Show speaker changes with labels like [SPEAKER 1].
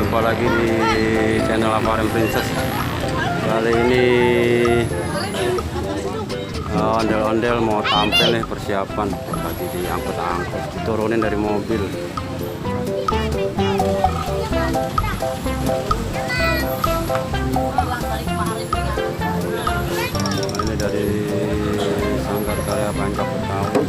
[SPEAKER 1] Jumpa lagi di channel Aquarium Princess. Kali ini ondel-ondel mau tampil nih, persiapan tadi diangkut-angkut, diturunin dari mobil. Ini dari Sanggar Karya Panca Betawi.